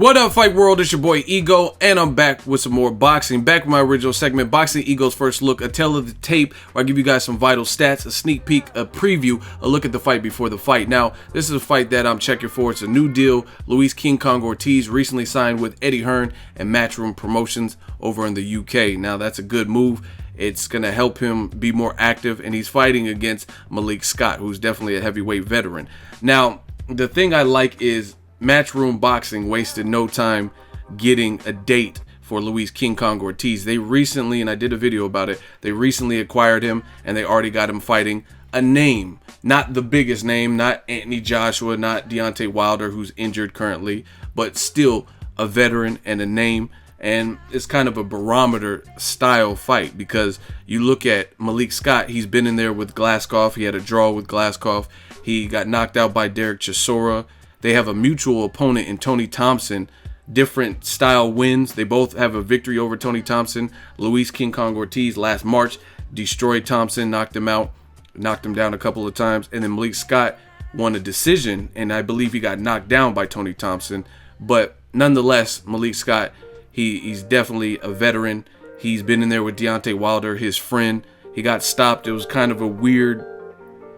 What up, Fight World? It's your boy Ego, and I'm back with some more boxing. Back with my original segment, Boxingego's First Look, a tale of the tape, where I give you guys some vital stats, a sneak peek, a preview, a look at the fight before the fight. Now, this is a fight that I'm checking for. It's a new deal. Luis King Kong Ortiz recently signed with Eddie Hearn and MATCHROOM Promotions over in the UK. Now, that's a good move. It's going to help him be more active, and he's fighting against Malik Scott, who's definitely a heavyweight veteran. Now, the thing I like is Matchroom Boxing wasted no time getting a date for Luis King Kong Ortiz. They recently, and I did a video about it, they recently acquired him, and they already got him fighting a name. Not the biggest name, not Anthony Joshua, not Deontay Wilder, who's injured currently, but still a veteran and a name. And it's kind of a barometer style fight, because you look at Malik Scott, he's been in there with Glaskov. He had a draw with Glaskov. He got knocked out by Derek Chisora. They have a mutual opponent in Tony Thompson. Different style wins. They both have a victory over Tony Thompson. Luis King Kong Ortiz last March destroyed Thompson, knocked him out, knocked him down a couple of times. And then Malik Scott won a decision, and I believe he got knocked down by Tony Thompson. But nonetheless, Malik Scott, he's definitely a veteran. He's been in there with Deontay Wilder, his friend. He got stopped. It was kind of a weird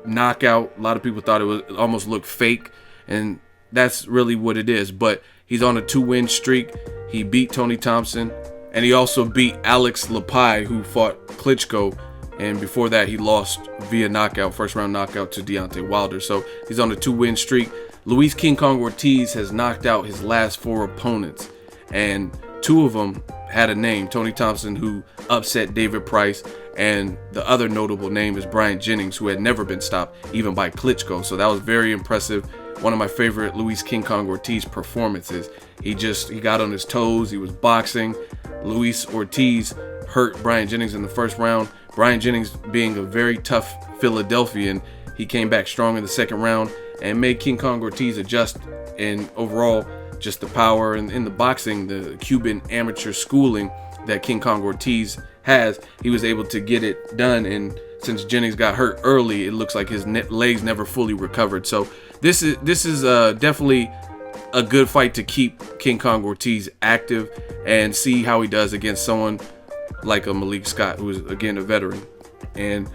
knockout. A lot of people thought it almost looked fake, and that's really what it is. But he's on a 2-win streak. He beat Tony Thompson, and he also beat Alex Lepai, who fought Klitschko, and before that he lost via knockout, first round knockout, to Deontay Wilder. So he's on a 2-win streak. Luis King Kong Ortiz has knocked out his last 4 opponents, and 2 of them had a name. Tony Thompson, who upset David Price, and the other notable name is Bryant Jennings, who had never been stopped even by Klitschko. So that was very impressive. One of my favorite Luis King Kong Ortiz performances. He got on his toes. He was boxing. Luis Ortiz hurt Bryant Jennings in the first round. Bryant Jennings, being a very tough Philadelphian, he came back strong in the second round and made King Kong Ortiz adjust. And overall, just the power and in the boxing, the Cuban amateur schooling that King Kong Ortiz has, he was able to get it done. And since Jennings got hurt early, it looks like his legs never fully recovered. So this is definitely a good fight to keep King Kong Ortiz active and see how he does against someone like a Malik Scott, who is, again, a veteran. And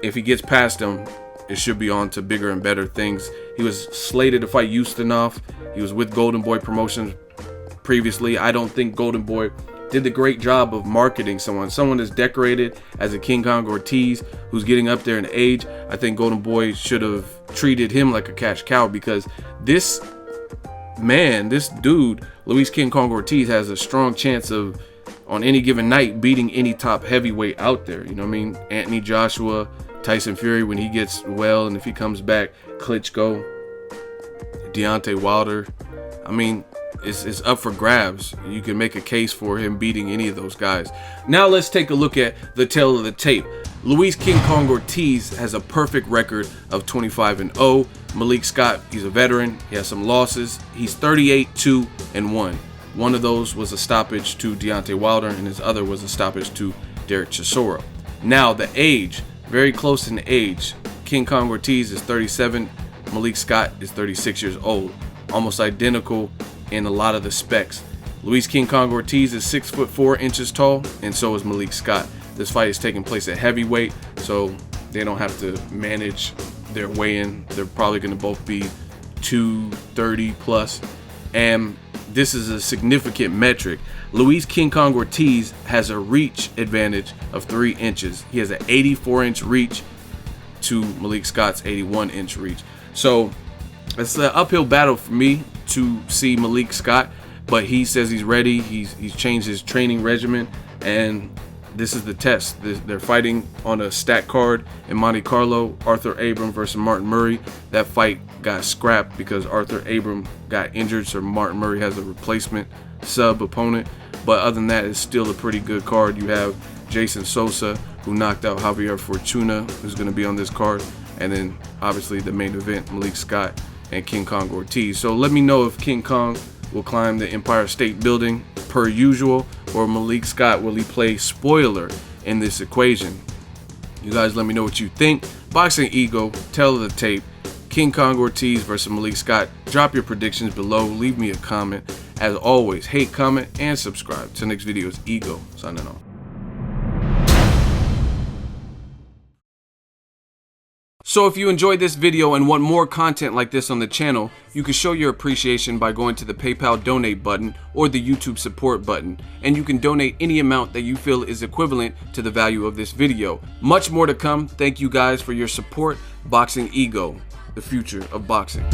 if he gets past him, it should be on to bigger and better things. He was slated to fight Ustinov. He was with Golden Boy Promotions previously. I don't think Golden Boy did a great job of marketing someone as decorated as a King Kong Ortiz, who's getting up there in age. I think Golden Boy should have treated him like a cash cow, because this dude, Luis King Kong Ortiz, has a strong chance of, on any given night, beating any top heavyweight out there. You know what I mean? Anthony Joshua, Tyson Fury when he gets well, and if he comes back, Klitschko, Deontay Wilder. I mean, it's up for grabs. You can make a case for him beating any of those guys. Now let's take a look at the tale of the tape. Luis King Kong Ortiz has a perfect record of 25-0. Malik Scott, he's a veteran. He has some losses. He's 38-2-1. One of those was a stoppage to Deontay Wilder, and his other was a stoppage to Derek Chisora. Now the age, very close in age. King Kong Ortiz is 37. Malik Scott is 36 years old. Almost identical in a lot of the specs. Luis King Kong Ortiz is 6'4" tall, and so is Malik Scott. This fight is taking place at heavyweight, so they don't have to manage their weigh-in. They're probably going to both be 230 plus, and this is a significant metric. Luis King Kong Ortiz has a reach advantage of 3 inches. He has an 84-inch reach to Malik Scott's 81-inch reach. So it's an uphill battle for me to see Malik Scott, but he says he's ready. He's changed his training regimen, and this is the test. They're fighting on a stack card in Monte Carlo. Arthur Abram versus Martin Murray. That fight got scrapped because Arthur Abram got injured, so Martin Murray has a replacement sub opponent. But other than that, it's still a pretty good card. You have Jason Sosa, who knocked out Javier Fortuna, who's going to be on this card, and then obviously the main event, Malik Scott and King Kong Ortiz. So let me know if King Kong will climb the Empire State Building per usual, or Malik Scott, will he play spoiler in this equation? You guys let me know what you think. Boxingego, tale of the tape. King Kong Ortiz versus Malik Scott. Drop your predictions below. Leave me a comment. As always, hate, comment, and subscribe. Till next video is Ego signing off. So if you enjoyed this video and want more content like this on the channel, you can show your appreciation by going to the PayPal donate button or the YouTube support button, and you can donate any amount that you feel is equivalent to the value of this video. Much more to come. Thank you guys for your support. Boxing Ego, the future of boxing.